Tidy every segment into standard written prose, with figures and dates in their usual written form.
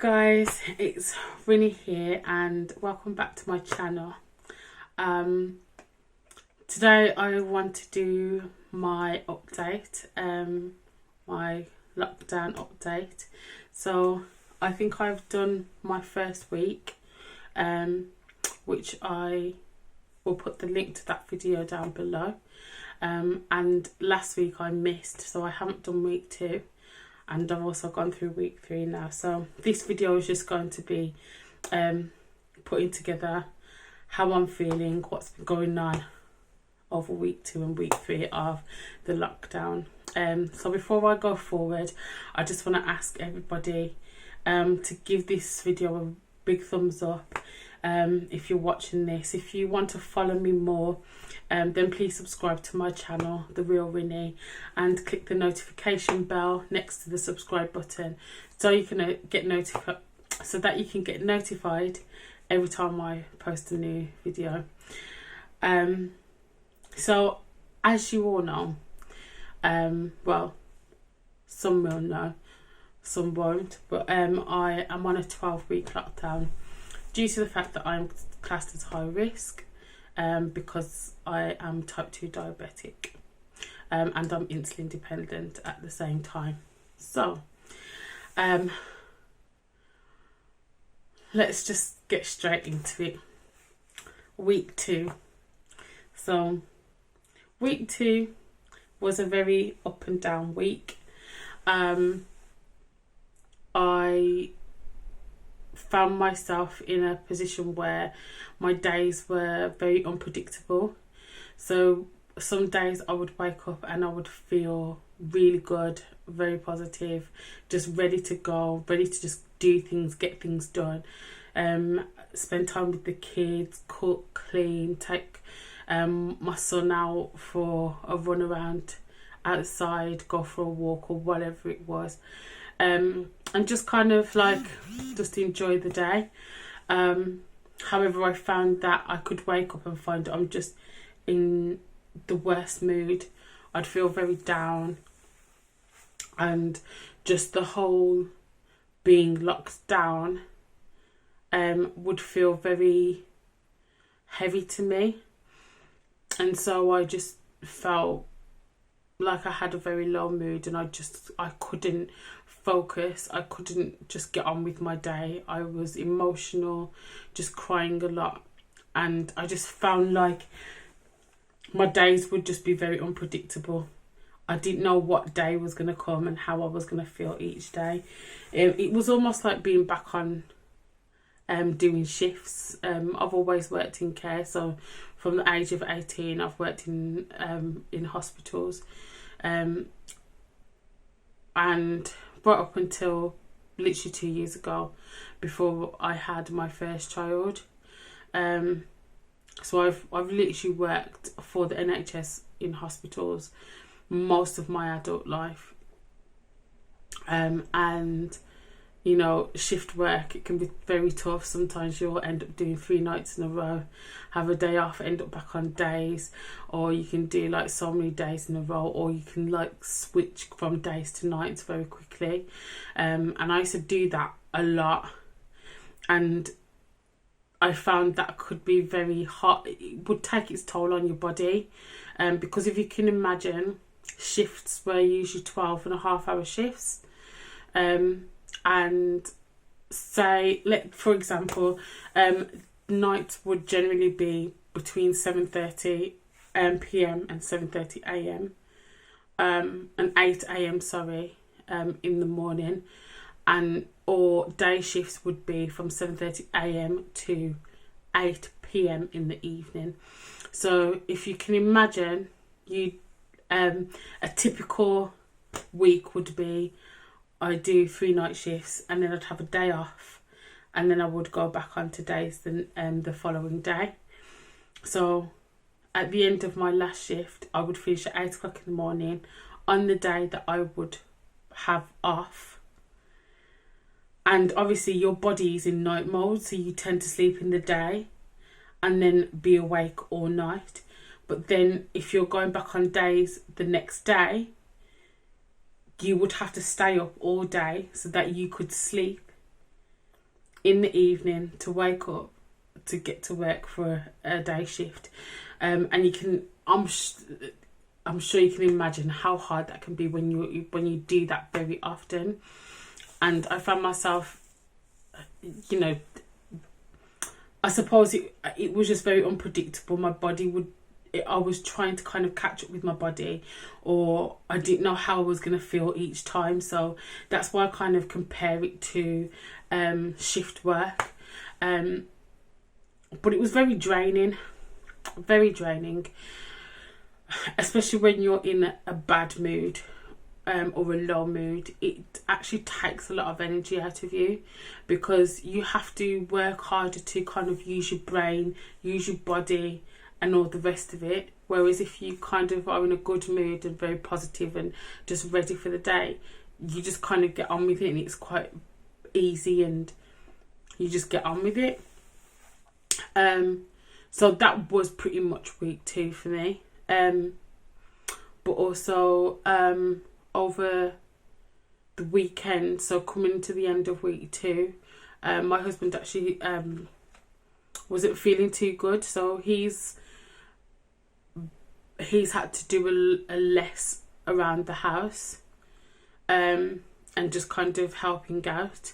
Guys, it's Winnie here and welcome back to my channel. Today I want to do my update, my lockdown update. So I think I've done my first week, which I will put the link to that video down below. And last week I missed, so I haven't done week 2. And I've also gone through week 3 now. So this video is just going to be putting together how I'm feeling, what's been going on over week 2 and week 3 of the lockdown. So before I go forward, I just want to ask everybody to give this video a big thumbs up. If you're watching this, if you want to follow me more, then please subscribe to my channel, The Real Winnie, and click the notification bell next to the subscribe button so you can get notified, every time I post a new video. So as you all know, well, some will know, some won't, but I am on a 12-week lockdown due to the fact that I'm classed as high risk, because I am type 2 diabetic, and I'm insulin dependent at the same time. So let's just get straight into it. Week 2. So week 2 was a very up and down week. I found myself in a position where my days were very unpredictable. So some days I would wake up and I would feel really good, very positive, just ready to go, ready to just do things, get things done, spend time with the kids, cook, clean, take my son out for a run around outside, go for a walk or whatever it was. And just kind of like just enjoy the day. However, I found that I could wake up and find I'm just in the worst mood. I'd feel very down, and just the whole being locked down would feel very heavy to me. And so I just felt like I had a very low mood, and I couldn't focus. I couldn't just get on with my day. I was emotional, just crying a lot, and I just found like my days would just be very unpredictable. I didn't know what day was going to come and how I was going to feel each day. It was almost like being back on doing shifts. I've always worked in care, so from the age of 18 I've worked in hospitals, and right up until literally 2 years ago, before I had my first child. So I've literally worked for the NHS in hospitals most of my adult life, and you know, shift work, it can be very tough. Sometimes you'll end up doing 3 nights in a row, have a day off, end up back on days, or you can do like so many days in a row, or you can like switch from days to nights very quickly. And I used to do that a lot, and I found that could be very hard. It would take its toll on your body, because if you can imagine, shifts were usually 12.5-hour shifts, and say, for example, nights would generally be between 7:30 p.m. and 7:30 a.m. And 8 a.m. In the morning, or day shifts would be from 7:30 a.m. to 8 p.m. in the evening. So if you can imagine, a typical week would be, I do 3 night shifts, and then I'd have a day off, and then I would go back onto days the following day. So at the end of my last shift, I would finish at 8 o'clock in the morning on the day that I would have off. And obviously your body is in night mode, so you tend to sleep in the day and then be awake all night. But then if you're going back on days the next day, you would have to stay up all day so that you could sleep in the evening to wake up to get to work for a day shift. And you can, I'm sure you can imagine how hard that can be when you do that very often. And I found myself, you know, I suppose it was just very unpredictable. My body I was trying to kind of catch up with my body, or I didn't know how I was going to feel each time. So that's why I kind of compare it to shift work. But it was very draining, especially when you're in a bad mood or a low mood. It actually takes a lot of energy out of you, because you have to work harder to kind of use your brain, use your body and all the rest of it. Whereas if you kind of are in a good mood and very positive and just ready for the day, you just kind of get on with it, and it's quite easy and you just get on with it. So that was pretty much week 2 for me. But also over the weekend, so coming to the end of week 2, my husband actually wasn't feeling too good, so he's had to do a less around the house, and just kind of helping out.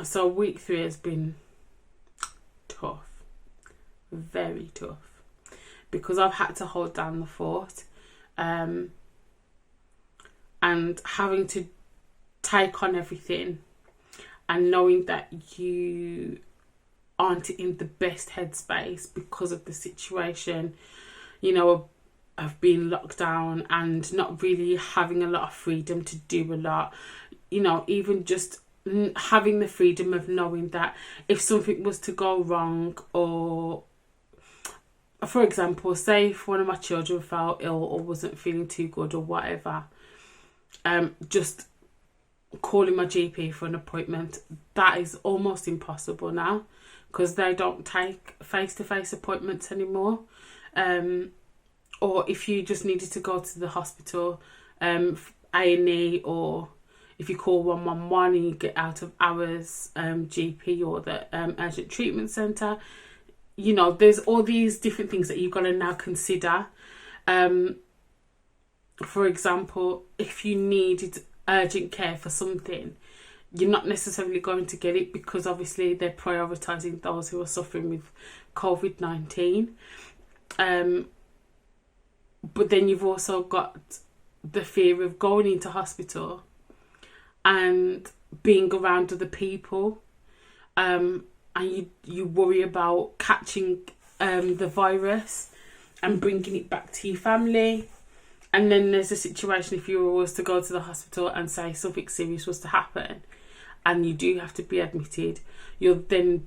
So week 3 has been tough, very tough, because I've had to hold down the fort, and having to take on everything, and knowing that you aren't in the best headspace because of the situation, you know, of being locked down and not really having a lot of freedom to do a lot. You know, even just having the freedom of knowing that if something was to go wrong, or for example, say if one of my children felt ill or wasn't feeling too good or whatever, just calling my GP for an appointment, that is almost impossible now, because they don't take face-to-face appointments anymore. Or if you just needed to go to the hospital, A&E, or if you call 111 and you get out of hours, GP or the urgent treatment centre, you know, there's all these different things that you've got to now consider. For example, if you needed urgent care for something, you're not necessarily going to get it, because obviously they're prioritising those who are suffering with COVID-19. But then you've also got the fear of going into hospital and being around other people, and you worry about catching the virus and bringing it back to your family. And then there's a situation if you was to go to the hospital and say something serious was to happen and you do have to be admitted, you're then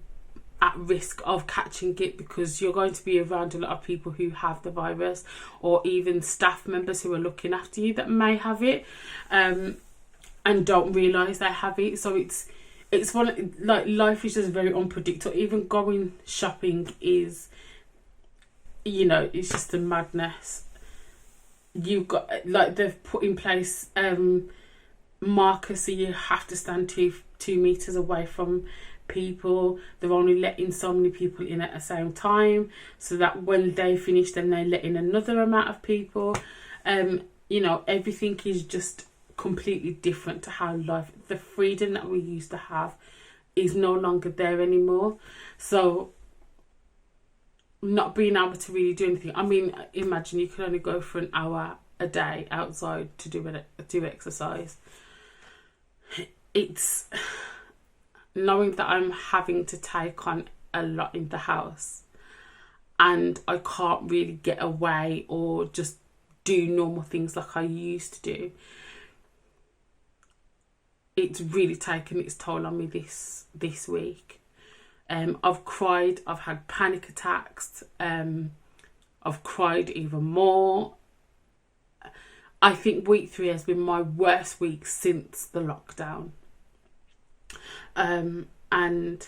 at risk of catching it, because you're going to be around a lot of people who have the virus, or even staff members who are looking after you that may have it, and don't realise they have it. So it's one, like, life is just very unpredictable. Even going shopping is, you know, it's just a madness. You've got, like, they've put in place markers, so you have to stand 2 meters away from people. They're only letting so many people in at the same time, so that when they finish, then they let in another amount of people. You know, everything is just completely different to how life, the freedom that we used to have is no longer there anymore. So not being able to really do anything. I mean, imagine you could only go for an hour a day outside to do exercise. It's knowing that I'm having to take on a lot in the house, and I can't really get away or just do normal things like I used to do. It's really taken its toll on me this week. I've cried, I've had panic attacks, I've cried even more. I think week 3 has been my worst week since the lockdown. And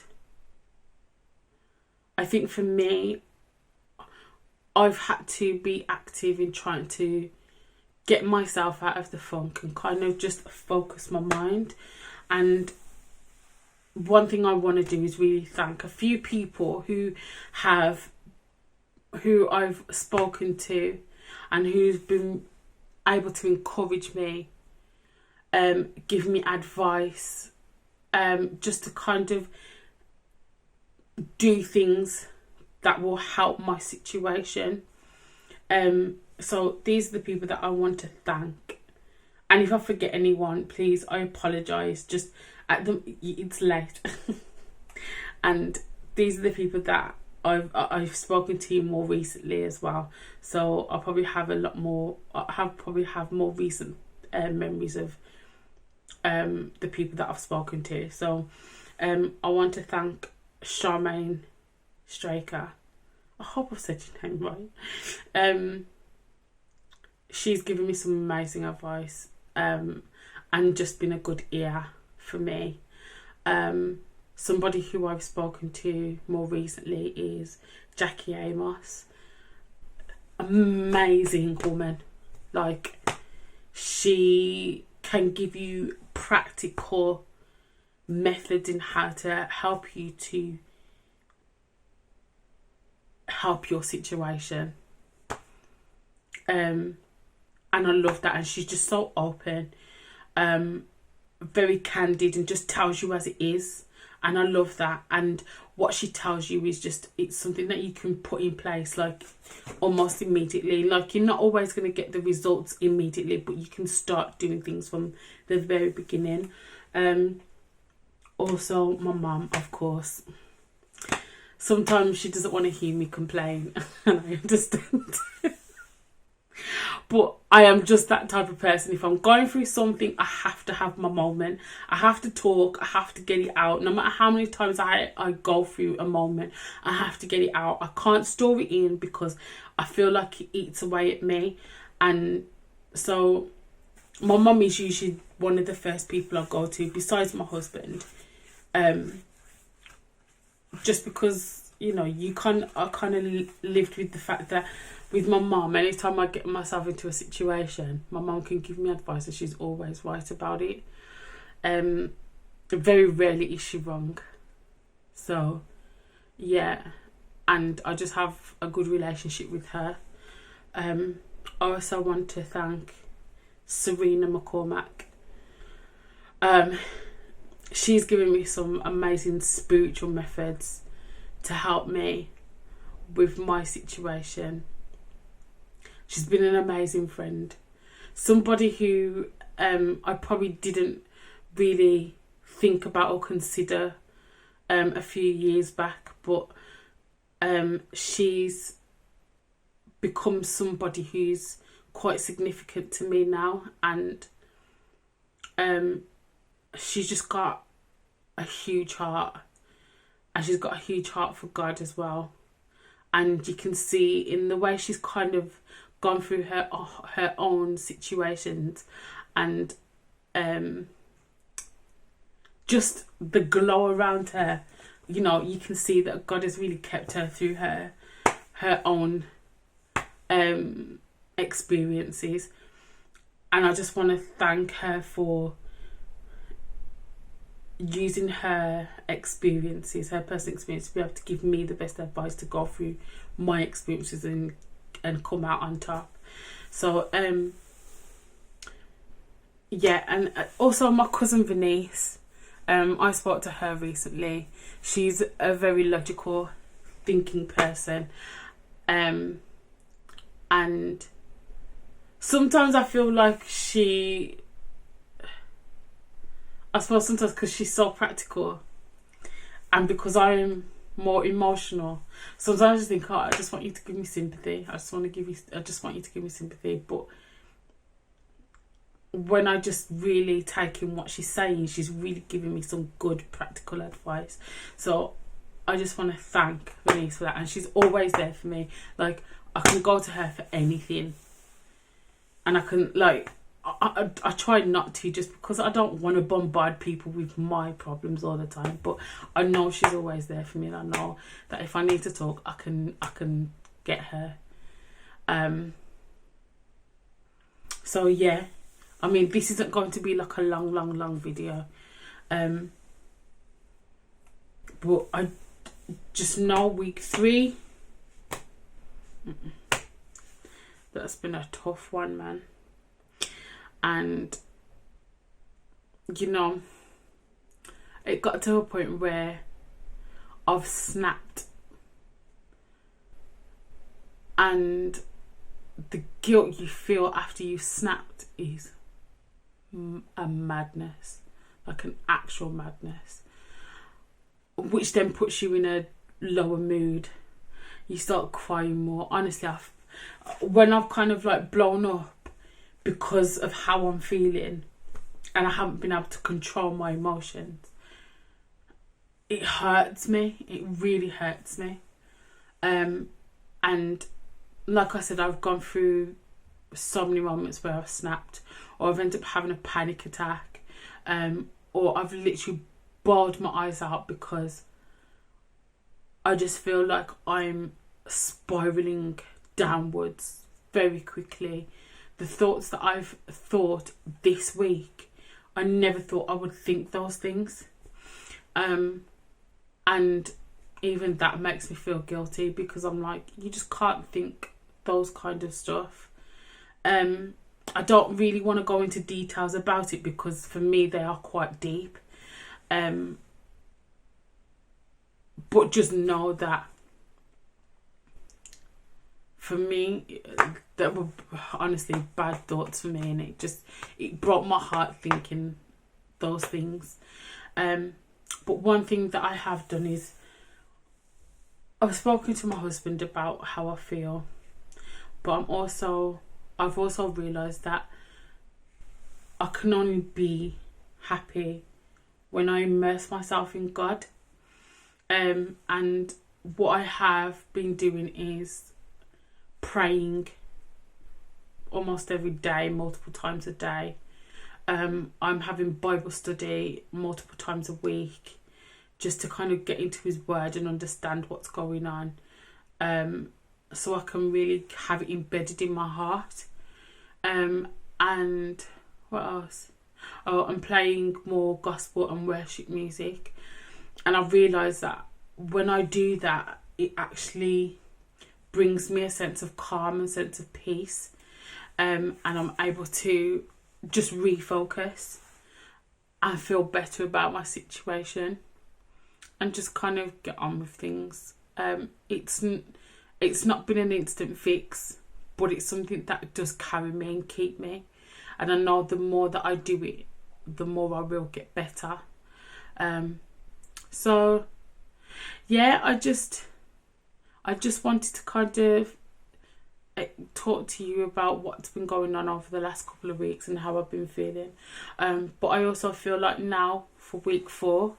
I think for me, I've had to be active in trying to get myself out of the funk and kind of just focus my mind. And one thing I want to do is really thank a few people who I've spoken to and who's been able to encourage me, give me advice, just to kind of do things that will help my situation. So these are the people that I want to thank. And if I forget anyone, please, I apologise. Just it's late. And these are the people that I've spoken to more recently as well. So I'll probably have a lot more. Have more recent memories of the people that I've spoken to. So I want to thank Charmaine Straker. I hope I've said your name right. She's given me some amazing advice, and just been a good ear for me. Somebody who I've spoken to more recently is Jackie Amos. Amazing woman. Like, she can give you practical methods in how to help you to help your situation. And I love that. And she's just so open, very candid, and just tells you as it is. And I love that. And what she tells you is just, it's something that you can put in place like almost immediately. Like, you're not always going to get the results immediately, but you can start doing things from the very beginning. Also, my mum, of course. Sometimes she doesn't want to hear me complain, and I understand. But I am just that type of person. If I'm going through something, I have to have my moment. I have to talk. I have to get it out. No matter how many times I go through a moment, I have to get it out. I can't store it in because I feel like it eats away at me. And so my mum is usually one of the first people I go to, besides my husband. Just because, you know, I kind of lived with the fact that with my mum, anytime I get myself into a situation, my mum can give me advice and she's always right about it. Very rarely is she wrong. So, yeah. And I just have a good relationship with her. I also want to thank Serena McCormack. She's given me some amazing spiritual methods to help me with my situation. She's been an amazing friend. Somebody who I probably didn't really think about or consider a few years back, but she's become somebody who's quite significant to me now, and she's just got a huge heart, and she's got a huge heart for God as well. And you can see in the way she's kind of gone through her own situations, and just the glow around her, you know, you can see that God has really kept her through her own experiences. And I just want to thank her for using her experiences, her personal experience, to be able to give me the best advice to go through my experiences and come out on top. So yeah. And also my cousin Venice, I spoke to her recently. She's a very logical thinking person, and sometimes I feel like I suppose sometimes because she's so practical, and because I'm more emotional, sometimes I just think, oh, I just want you to give me sympathy. I just want you to give me sympathy. But when I just really take in what she's saying, she's really giving me some good practical advice. So I just want to thank Denise for that. And she's always there for me. Like, I can go to her for anything, and I can, like, I try not to, just because I don't want to bombard people with my problems all the time. But I know she's always there for me, and I know that if I need to talk, I can get her. So yeah, I mean, this isn't going to be like a long video. But I just know week 3, that's been a tough one, man. And, you know, it got to a point where I've snapped. And the guilt you feel after you snapped is a madness. Like an actual madness. Which then puts you in a lower mood. You start crying more. Honestly, when I've kind of like blown up because of how I'm feeling and I haven't been able to control my emotions, it hurts me. It really hurts me. And like I said, I've gone through so many moments where I've snapped, or I've ended up having a panic attack, or I've literally bawled my eyes out because I just feel like I'm spiraling downwards very quickly. The thoughts that I've thought this week, I never thought I would think those things. And even that makes me feel guilty because I'm like, you just can't think those kind of stuff. I don't really want to go into details about it because for me they are quite deep. But just know that for me, that were honestly bad thoughts for me, and it broke my heart thinking those things. But one thing that I have done is I've spoken to my husband about how I feel, but I've also realised that I can only be happy when I immerse myself in God. And what I have been doing is praying almost every day, multiple times a day. I'm having Bible study multiple times a week just to kind of get into his word and understand what's going on, so I can really have it embedded in my heart. And what else? Oh, I'm playing more gospel and worship music, and I've realised that when I do that, it actually brings me a sense of calm and sense of peace, and I'm able to just refocus and feel better about my situation and just kind of get on with things. It's not been an instant fix, but it's something that does carry me and keep me. And I know the more that I do it, the more I will get better. So yeah, I just wanted to kind of talk to you about what's been going on over the last couple of weeks and how I've been feeling. But I also feel like now for week 4,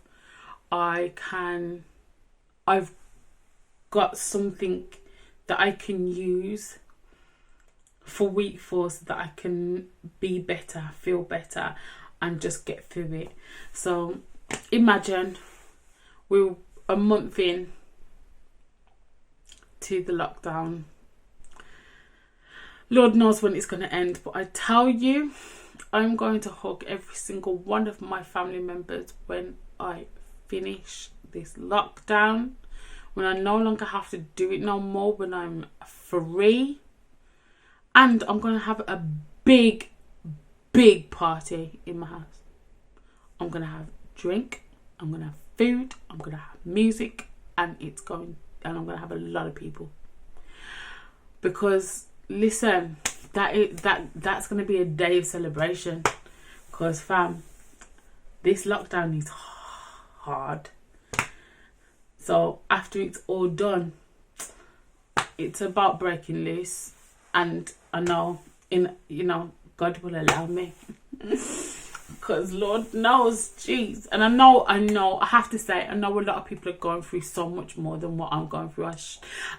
I've got something that I can use for week 4 so that I can be better, feel better, and just get through it. So imagine we're a month in to the lockdown. Lord knows when it's going to end, but I tell you, I'm going to hug every single one of my family members when I finish this lockdown, when I no longer have to do it no more, when I'm free. And I'm going to have a big party in my house. I'm going to have drink, I'm going to have food, I'm going to have music, and I'm going to have a lot of people. Because listen, that's going to be a day of celebration. Because fam, this lockdown is hard. So after it's all done, it's about breaking loose. And I know, God will allow me. Because Lord knows, jeez. And I know, I have to say, I know a lot of people are going through so much more than what I'm going through.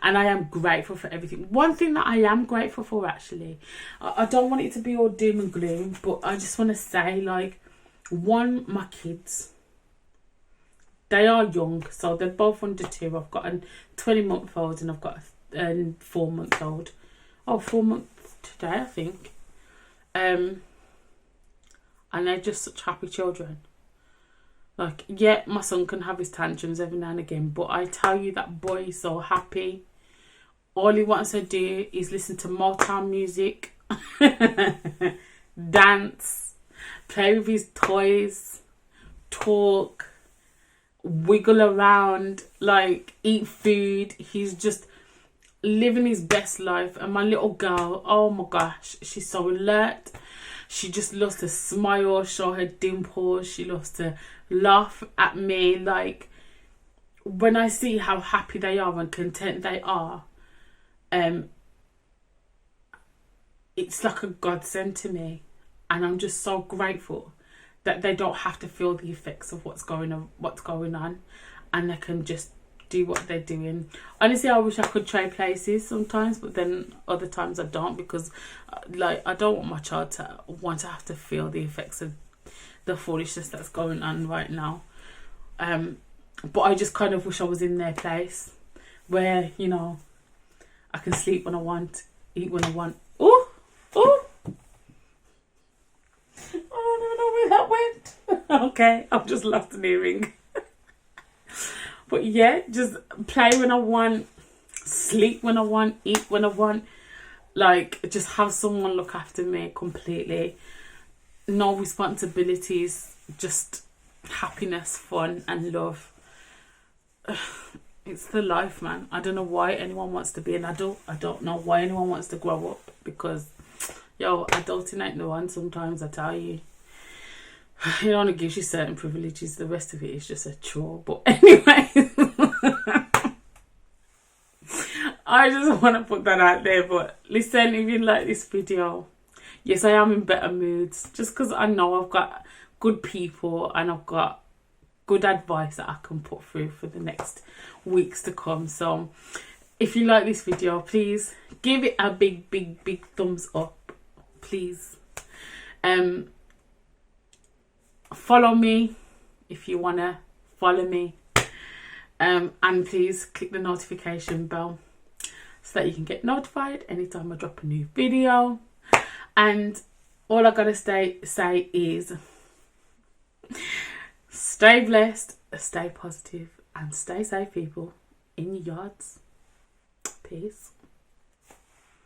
And I am grateful for everything. One thing that I am grateful for, actually, I don't want it to be all doom and gloom, but I just want to say, like, my kids, they are young, so they're both under 2. I've got a 20-month-old and I've got a 4-month-old. 4 months today, I think. And they're just such happy children. Like, yeah, my son can have his tantrums every now and again, but I tell you, that boy is so happy. All he wants to do is listen to Motown music, dance, play with his toys, talk, wiggle around, like eat food. He's just living his best life. And my little girl, oh my gosh, she's so alert. She just loves to smile, show her dimples. She loves to laugh at me. Like, when I see how happy they are and content they are, it's like a godsend to me. And I'm just so grateful that they don't have to feel the effects of what's going on, and they can just do what they're doing. Honestly, I wish I could trade places sometimes, but then other times I don't, because like, I don't want my child to have to feel the effects of the foolishness that's going on right now. But I just kind of wish I was in their place, where, you know, I can sleep when I want, eat when I want. Oh, I don't know where that went. Okay, I've just lost an earring. But yeah, just play when I want, sleep when I want, eat when I want. Like, just have someone look after me completely. No responsibilities, just happiness, fun and love. It's the life, man. I don't know why anyone wants to be an adult. I don't know why anyone wants to grow up, because, yo, adulting ain't the one sometimes, I tell you. It only gives you certain privileges. The rest of it is just a chore. But anyway, I just want to put that out there. But listen, if you like this video, yes, I am in better moods. Just because I know I've got good people and I've got good advice that I can put through for the next weeks to come. So if you like this video, please give it a big thumbs up, please. Follow me if you want to follow me, and please click the notification bell so that you can get notified anytime I drop a new video. And all I gotta say is stay blessed, stay positive, and stay safe, people, in your yards. Peace.